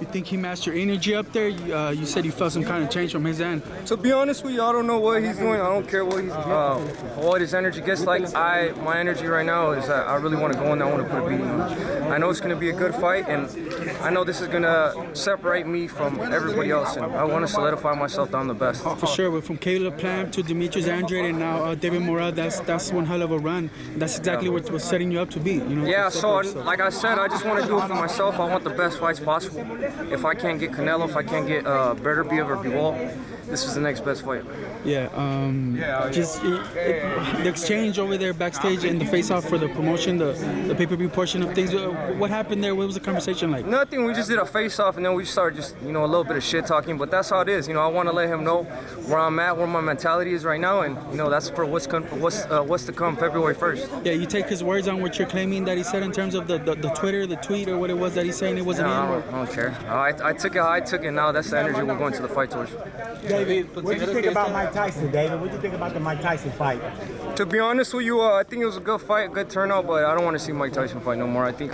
You think he matched your energy up there? You said you felt some kind of change from his end. To be honest with you, I don't know what he's doing. I don't care what his energy gets like. My energy right now is that I really want to go in there. I want to put a beating on him. I know it's going to be a good fight, and I know this is going to separate me from everybody else, and I want to solidify myself that I'm the best. For sure, but from Caleb Plant to Demetrius Andrade and now David Morrell, that's one hell of a run. That's exactly what was setting you up to be. Yeah, so like I said, I just want to do it for myself. I want the best fights possible. If I can't get Canelo, if I can't get Benavidez or Bivol, this is the next best fight. Yeah, the exchange over there backstage and the face-off for the promotion, the pay-per-view portion of things. What happened there? What was the conversation like? Nothing. We just did a face-off, and then we started just a little bit of shit talking. But that's how it is. I want to let him know where I'm at, where my mentality is right now, and that's for what's to come February 1st. Yeah, you take his words on what you're claiming that he said in terms of the Twitter, the tweet, or what it was that he's saying it wasn't him. I don't care. I took it how I took it. Now that's the energy we're going to the fight towards. David, what do you think about Mike Tyson, David? What do you think about the Mike Tyson fight? To be honest with you, I think it was a good fight, good turnout, but I don't want to see Mike Tyson fight no more. I think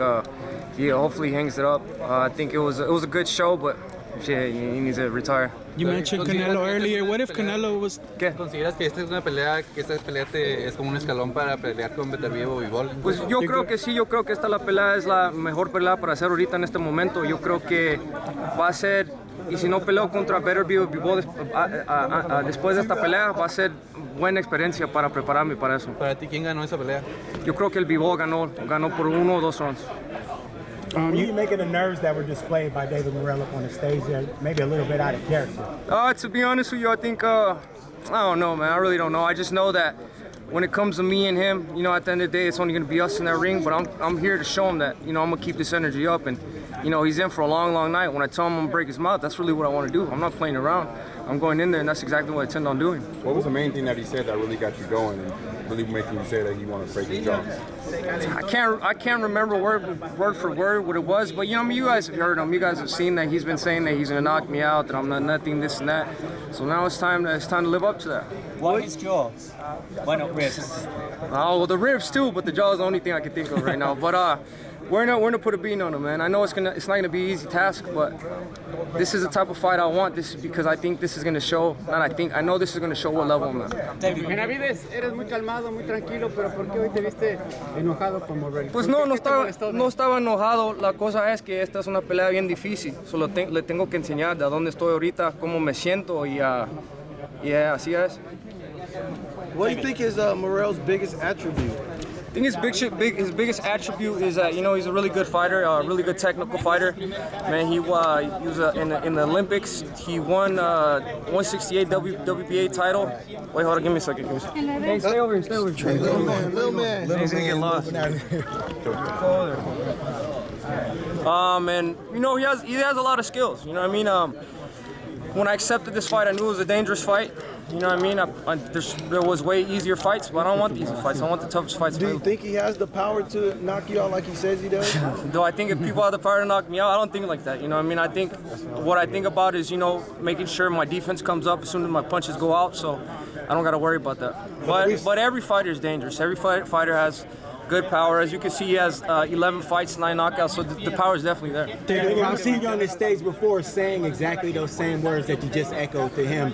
he hopefully hangs it up. I think it was a good show, but shit, he needs to retire. You mentioned Canelo earlier. What if Canelo was... ¿Qué? ¿Consideras que esta es una pelea, que esta pelea es como un escalón para pelear con Benavidez o Bivol? Pues yo creo que sí, yo creo que la pelea es la mejor pelea para hacer ahorita en este momento. Yo creo que va a ser, y si no peleo contra Benavidez o Bivol después de esta pelea, va a ser buena experiencia para prepararme para eso. ¿Para ti quién ganó esa pelea? Yo creo que el Bivol ganó por 1 o 2 rounds. What do you make of the nerves that were displayed by David Morrell up on the stage there? Maybe a little bit out of character. To be honest with you, I think, I don't know, man. I really don't know. I just know that when it comes to me and him, at the end of the day, it's only going to be us in that ring. But I'm here to show him that, I'm going to keep this energy up. And, he's in for a long, long night. When I tell him I'm going to break his mouth, that's really what I want to do. I'm not playing around. I'm going in there, and that's exactly what I intend on doing. What was the main thing that he said that really got you going and really making you say that you want to break his jaw? I can't remember word for word what it was, but you guys have heard him. You guys have seen that he's been saying that he's gonna knock me out, that I'm not nothing, this and that. So now it's time to live up to that. Why his jaw? Why not ribs? Oh, well, the ribs too, but the jaw is the only thing I can think of right now. But we're gonna put a beating on him, man. I know it's not gonna be an easy task, but this is the type of fight I want. This is because I think this is gonna show, I know this is gonna show what level I'm at. David Benavidez, eres muy calmado, muy tranquilo, pero ¿por qué hoy te viste enojado con Morrell? Pues no estaba enojado. La cosa es que esta es una pelea bien difícil. Solo le tengo que enseñar de dónde estoy ahorita, cómo me siento y así es. What do you think is Morrell's biggest attribute? I think his biggest attribute is that he's a really good fighter, a really good technical fighter. Man, he was in the Olympics. He won 168 WBA title. Wait, hold on, give me a second. Hey, stay over here. Little man. He's gonna get lost. And he has a lot of skills. You know what I mean? When I accepted this fight, I knew it was a dangerous fight. You know what I mean? There was way easier fights, but I don't want the easy fights. I want the toughest fights. Do you think he has the power to knock you out like he says he does? Do I think if people have the power to knock me out? I don't think like that. You know what I mean? I think what I think about is, making sure my defense comes up as soon as my punches go out, so I don't got to worry about that. But every fighter is dangerous. Every fighter has good power. As you can see, he has 11 fights, 9 knockouts, so the power is definitely there. David, I've seen you on the stage before saying exactly those same words that you just echoed to him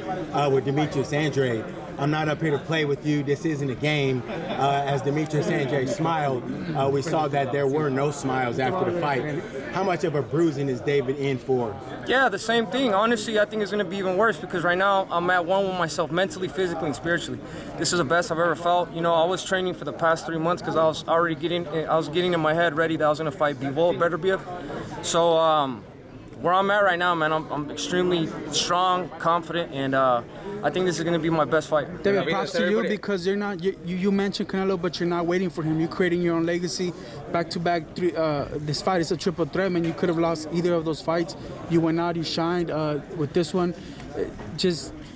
with Demetrius Andrade. I'm not up here to play with you. This isn't a game. As Demetrius Andrade smiled, we saw that there were no smiles after the fight. How much of a bruising is David in for? Yeah, the same thing. Honestly, I think it's going to be even worse because right now I'm at one with myself mentally, physically, and spiritually. This is the best I've ever felt. I was training for the past 3 months because I was getting in my head ready that I was going to fight Bivol, Benavidez. So where I'm at right now, man, I'm extremely strong, confident, and I think this is going to be my best fight. David, props to you because you're not. You mentioned Canelo, but you're not waiting for him. You're creating your own legacy. Back-to-back, this fight is a triple threat, man. You could have lost either of those fights. You went out, you shined with this one.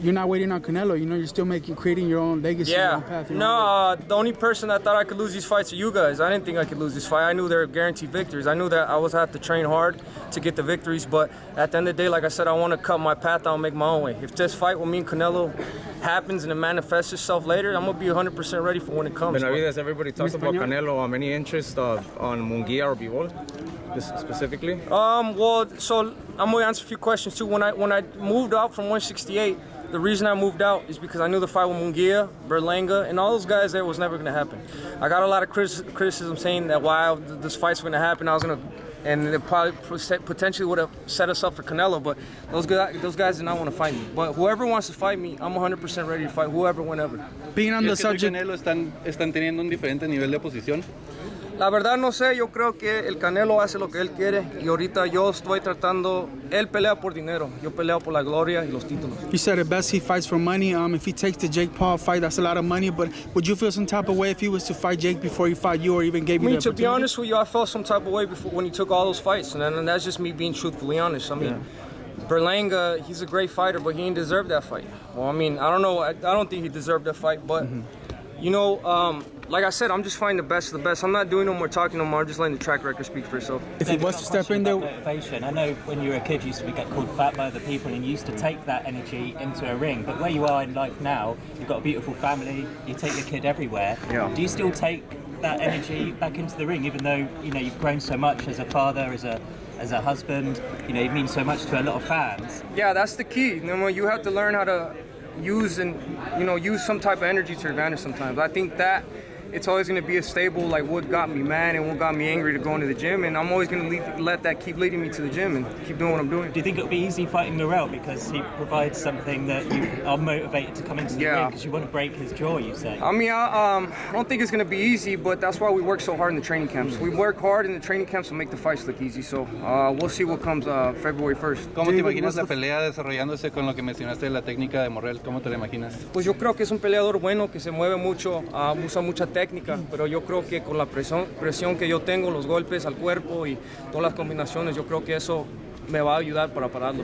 You're not waiting on Canelo. You're still creating your own legacy. Yeah. Your own path, The only person that thought I could lose these fights are you guys. I didn't think I could lose this fight. I knew they were guaranteed victories. I knew that I was have to train hard to get the victories. But at the end of the day, like I said, I want to cut my path out and make my own way. If this fight with me and Canelo happens and it manifests itself later, I'm gonna be 100% ready for when it comes. Benavidez, everybody talks about Canelo. Any interest on Munguia or Bivol? this specifically? Well, so I'm gonna answer a few questions too. When I moved out from 168, the reason I moved out is because I knew the fight with Munguia, Berlanga, and all those guys there was never gonna happen. I got a lot of criticism saying that while this fight's gonna happen, and it probably potentially would have set us up for Canelo, but those guys did not want to fight me. But whoever wants to fight me, I'm 100% ready to fight whoever, whenever. Being on the subject, Canelo están teniendo un diferente nivel de posición. La verdad no sé, yo creo que el Canelo hace lo que él quiere y ahorita yo estoy tratando, él pelea por dinero, yo peleo por la gloria y los títulos. you said at best he fights for money. If he takes the Jake Paul fight, that's a lot of money. But would you feel some type of way if he was to fight Jake before he fought you, or even gave you the To opportunity? be honest with you, I felt some type of way before when he took all those fights, and that's just me being truthfully honest. I mean, Berlanga, he's a great fighter, but he didn't deserve that fight. Well, I mean, I don't know, I don't think he deserved that fight, but you know, like I said, I'm just fighting the best of the best. I'm not doing no more talking no more. I'm just letting the track record speak for itself. If he was to step in there, motivation. I know when you were a kid, you used to get called fat by other people, and you used to take that energy into a ring. But where you are in life now, you've got a beautiful family. You take your kid everywhere. Yeah. Do you still take that energy back into the ring, even though you've grown so much as a father, as a husband? You mean so much to a lot of fans. Yeah, that's the key. You have to learn how to use some type of energy to your advantage sometimes. I think that it's always going to be a stable, like what got me mad and what got me angry to go into the gym, and I'm always going to let that keep leading me to the gym and keep doing what I'm doing. Do you think it'll be easy fighting Morrell because he provides something that you are motivated to come into the ring because you want to break his jaw, you say? I mean, I don't think it's going to be easy, but that's why we work so hard in the training camps. We work hard in the training camps to make the fights look easy, so we'll see what comes February 1st. ¿Cómo te imaginas la pelea desarrollándose con lo que mencionaste de la técnica de Morrell? ¿Cómo te la imaginas? Pues yo creo que es un peleador bueno, que se mueve mucho, usa mucha técnica, pero yo creo que con la presión que yo tengo, los golpes al cuerpo y todas las combinaciones, yo creo que eso me va a ayudar para pararlo.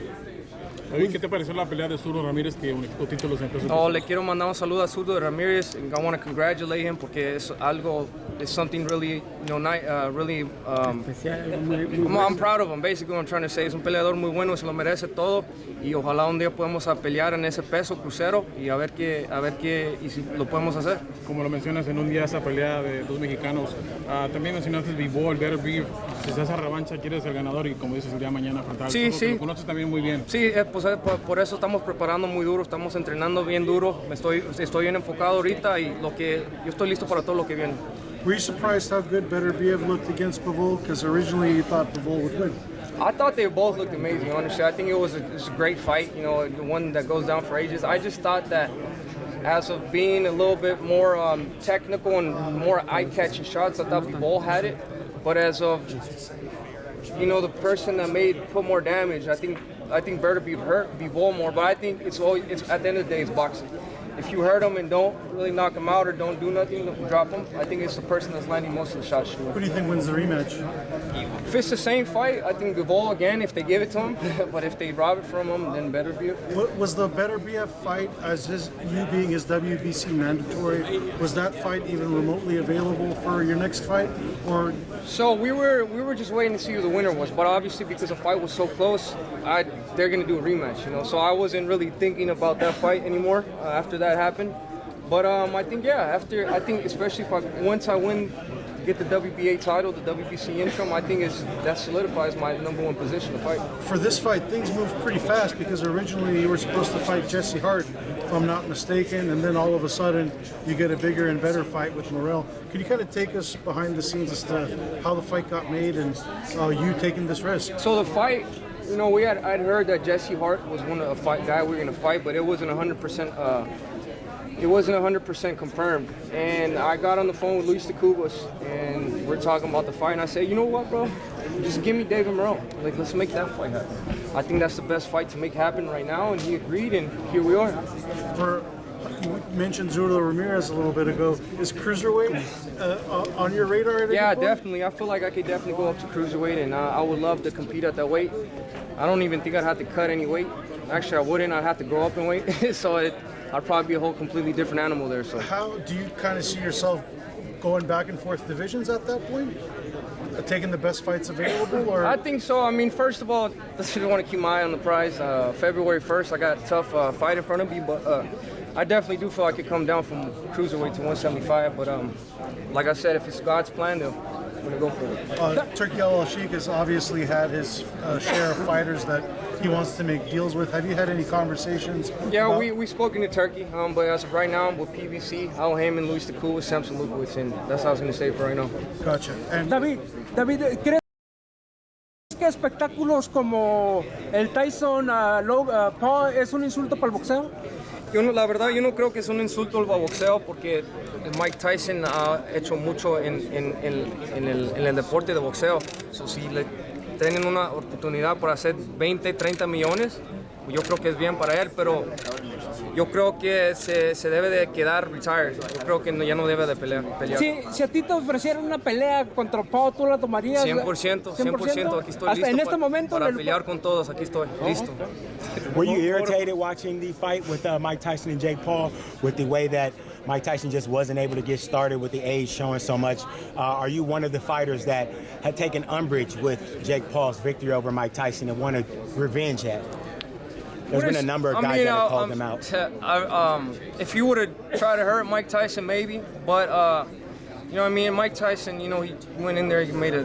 David, ¿qué te pareció la pelea de Zurdo Ramírez que unificó títulos en peso? Le quiero mandar un saludo a Zurdo de Ramírez. I want to congratulate him porque es something really, really. I'm proud of him. Basically, what I'm trying to say es un peleador muy bueno, se lo merece todo y ojalá un día podamos pelear en ese peso crucero y a ver qué y si lo podemos hacer. Como lo mencionas en un día esa pelea de dos mexicanos, también mencionaste el Bivol, el Better Beef. Si esa revancha quieres ser ganador y como dices el día de mañana afrontar. Sí. Lo conoces también muy bien. Sí, pues por eso estamos preparando muy duro, estamos entrenando bien duro. Estoy bien enfocado ahorita y yo estoy listo para todo lo que viene. Were you surprised how good Better Beef looked against Bivol? Because originally you thought Bivol would win. I thought they both looked amazing, honestly. I think it was a great fight, the one that goes down for ages. I just thought that as of being a little bit more technical and more eye-catching shots, I thought Bivol had it. But as of, the person that put more damage, I think Better Beef hurt Bivol more, but I think it's at the end of the day, it's boxing. If you hurt him and don't really knock him out or don't do nothing, drop him, I think it's the person that's landing most of the shots. Who do you think wins the rematch? If it's the same fight, I think Bivol again, if they give it to him. But if they rob it from him, then Better Beef. Was the Better Beef fight, as you being his WBC mandatory, was that fight even remotely available for your next fight? Or so we were just waiting to see who the winner was. But obviously, because the fight was so close, they're gonna do a rematch. So I wasn't really thinking about that fight anymore after that happened. But I think especially once I get the WBA title, the WBC interim, I think that solidifies my #1 position to fight. For this fight, things moved pretty fast because originally you were supposed to fight Jesse Hart, if I'm not mistaken, and then all of a sudden you get a bigger and better fight with Morrell. Could you kind of take us behind the scenes as to how the fight got made and you taking this risk? So the fight, I'd heard that Jesse Hart was one of the guy we were going to fight, but it wasn't 100%. It wasn't 100% confirmed. And I got on the phone with Luis de Cubas, and we're talking about the fight. And I said, you know what, bro? Just give me David Morrell. Let's make that fight happen. I think that's the best fight to make happen right now. And he agreed, and here we are. You mentioned Zurdo Ramirez a little bit ago. Is cruiserweight on your radar? Yeah, definitely. I feel like I could definitely go up to cruiserweight, and I would love to compete at that weight. I don't even think I'd have to cut any weight. Actually, I wouldn't. I'd have to go up in weight. So I'd probably be a whole completely different animal there. So how do you kind of see yourself going back and forth divisions at that point? Taking the best fights available? Or? I think so. I mean, first of all, I just want to keep my eye on the prize. February 1st, I got a tough fight in front of me, but I definitely do feel I could come down from cruiserweight to 175. But like I said, if it's God's plan, going to go for it. Turkey Al-Sheikh has obviously had his share of fighters that he wants to make deals with. Have you had any conversations? Yeah, we've spoken to Turkey, but as of right now, with PBC, Al Heyman, Luis Taku, Samson Lukowicz, and that's how I was going to say for right now. Gotcha. And David, ¿crees que espectáculos como el Tyson Paul es un insulto para el boxeo? La verdad, yo no creo que es un insulto al boxeo porque Mike Tyson ha hecho mucho en el deporte de boxeo. So, si le tienen una oportunidad para hacer 20, 30 millones, yo creo que es bien para él, pero yo creo que se debe de quedar retired. Yo creo que ya no debe de pelear. Si a ti te ofrecieran una pelea contra Paul, ¿tú la tomarías? 100%, aquí estoy Hasta listo en este momento para pelear con todos, aquí estoy, listo. Were you irritated watching the fight with Mike Tyson and Jake Paul with the way that Mike Tyson just wasn't able to get started with the age showing so much? Are you one of the fighters that had taken umbrage with Jake Paul's victory over Mike Tyson and wanted revenge at? There's been a number of guys that have called him out. If you would have tried to hurt Mike Tyson, maybe, but you know what I mean? Mike Tyson, you know, he went in there, he made a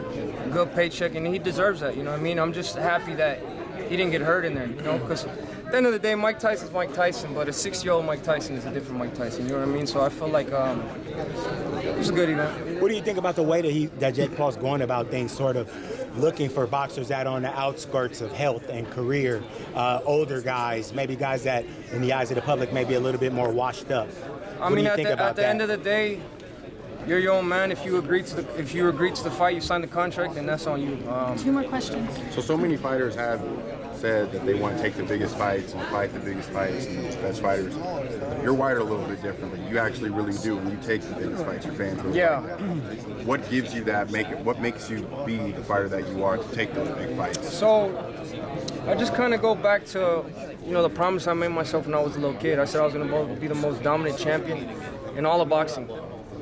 good paycheck, and he deserves that, you know what I mean? I'm just happy that he didn't get hurt in there, you know, because at the end of the day, Mike Tyson's Mike Tyson, but a 6-year-old Mike Tyson is a different Mike Tyson, you know what I mean? So I feel like it was a good event. What do you think about the way that Jake Paul's going about things, sort of looking for boxers that are on the outskirts of health and career, older guys, maybe guys that, in the eyes of the public, may be a little bit more washed up? I mean, at the end of the day, you're your own man. If you agree to the fight, you sign the contract, then that's on you. 2 more questions. So many fighters have said that they want to take the biggest fights and fight the biggest fights and the best fighters. You're wired a little bit differently. You actually really do. When you take the biggest fights, your fans really like that. What gives you that? What makes you be the fighter that you are to take those big fights? So I just kind of go back to, you know, the promise I made myself when I was a little kid. I said I was going to be the most dominant champion in all of boxing.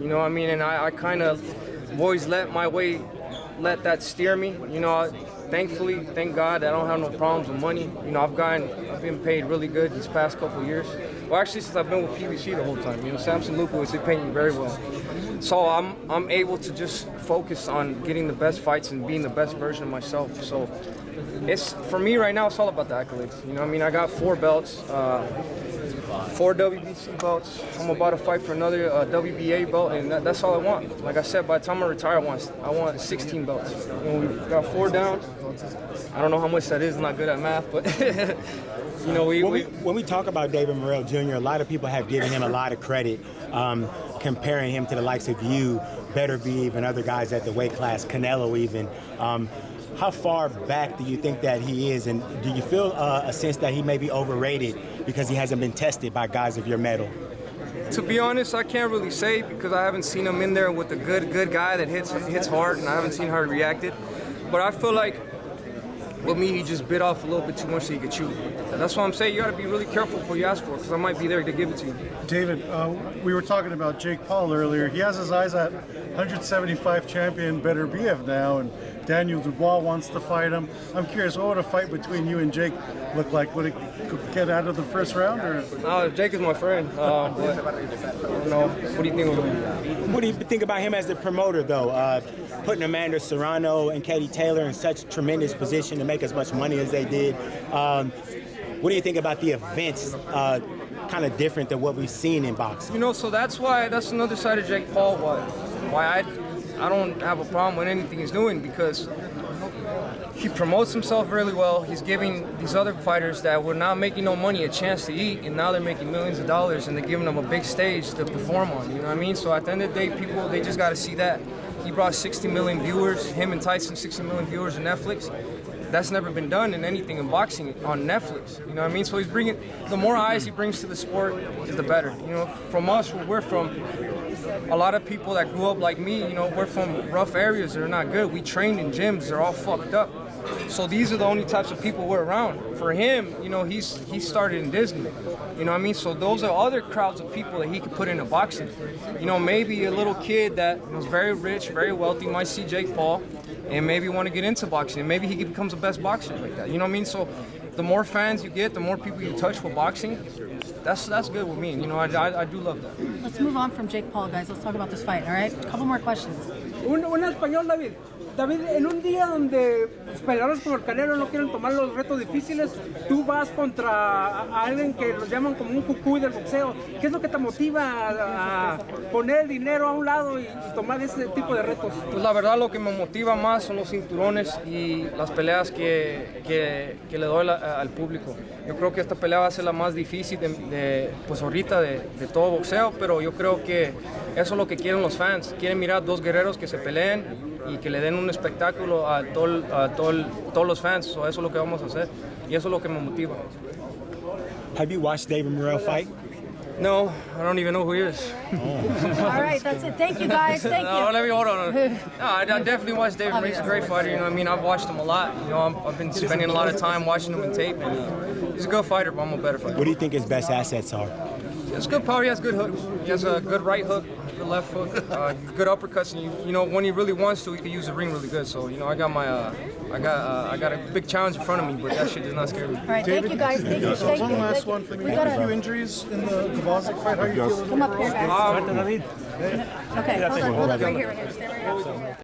You know what I mean? And I kind of always let that steer me. You know, thankfully, thank God, I don't have no problems with money. You know, I've been paid really good these past couple of years. Well, actually, since I've been with PBC the whole time. You know, Samson Lukowicz, they pay me very well. So I'm able to just focus on getting the best fights and being the best version of myself. So for me right now, it's all about the accolades. You know what I mean? I got 4 belts. 4 WBC belts. I'm about to fight for another WBA belt, and that's all I want. Like I said, by the time I retire, I want 16 belts. You know, we've got 4 down. I don't know how much that is. I'm not good at math, but you know, when we talk about David Morrell Jr., a lot of people have given him a lot of credit, comparing him to the likes of you, Beterbiev, and other guys at the weight class, Canelo even. How far back do you think that he is, and do you feel a sense that he may be overrated because he hasn't been tested by guys of your mettle? To be honest, I can't really say because I haven't seen him in there with a good guy that hits hard, and I haven't seen how he reacted. But I feel like with me, he just bit off a little bit too much so he could chew. That's why I'm saying you got to be really careful before you ask for it, because I might be there to give it to you. David, we were talking about Jake Paul earlier. He has his eyes at 175 champion Beterbiev now, and Daniel Dubois wants to fight him. I'm curious, what would a fight between you and Jake look like? Would it get out of the first round? Or? Jake is my friend. But, you know, what do you think of him? What do you think about him as the promoter, though? Putting Amanda Serrano and Katie Taylor in such tremendous position to make as much money as they did. What do you think about the events? Kind of different than what we've seen in boxing. You know, so that's another side of Jake Paul. Why I don't have a problem with anything he's doing, because he promotes himself really well. He's giving these other fighters that were not making no money a chance to eat, and now they're making millions of dollars, and they're giving them a big stage to perform on. You know what I mean? So at the end of the day, people, they just got to see that. He brought 60 million viewers, him and Tyson, 60 million viewers on Netflix. That's never been done in anything in boxing on Netflix. You know what I mean? So he's bringing, the more eyes he brings to the sport, is the better. You know, from us, where we're from, a lot of people that grew up like me, you know, we're from rough areas that are not good. We trained in gyms, they're all fucked up. So these are the only types of people we're around. For him, you know, he started in Disney. You know what I mean? So those are other crowds of people that he could put into boxing. You know, maybe a little kid that was very rich, very wealthy might see Jake Paul and maybe want to get into boxing. And maybe he becomes the best boxer like that. You know what I mean? So the more fans you get, the more people you touch with boxing, that's good with me. You know, I do love that. Let's move on from Jake Paul, guys. Let's talk about this fight, all right? A couple more questions. Un español, David. David, en un día donde los peleadores como el Canelo no quieren tomar los retos difíciles, tú vas contra a alguien que los llaman como un cucuy del boxeo. ¿Qué es lo que te motiva a poner el dinero a un lado y tomar ese tipo de retos? Pues la verdad lo que me motiva más son los cinturones y las peleas que le doy al público. Yo creo que esta pelea va a ser la más difícil pues ahorita de todo boxeo, pero yo creo que eso es lo que quieren los fans. Quieren mirar dos guerreros que se peleen y que le den un espectáculo a todos los fans. So eso es lo que vamos a hacer y eso es lo que me motiva. Have you watched David Morrell fight? No, I don't even know who he is. All right, that's it. Thank you, guys. Thank No, you. let me hold on. No, I definitely watched David. He's a great fighter. You know, I mean, I've watched him a lot. You know, I've been spending a lot of time watching him in tape, and he's a good fighter, but I'm a better fighter. What do you think his best assets are? He has good power. He has good hooks. He has a good right hook, good left hook, good uppercuts, and you know, when he really wants to, he can use the ring really good. So, you know, I got a big challenge in front of me, but that shit does not scare me. All right, thank you, guys. Thank you. Thank you. One last one for me. We You got had a few to injuries in the Kovacic fight. How are you feeling? come up here, guys. David. Okay, hold on, right here. Stay right here.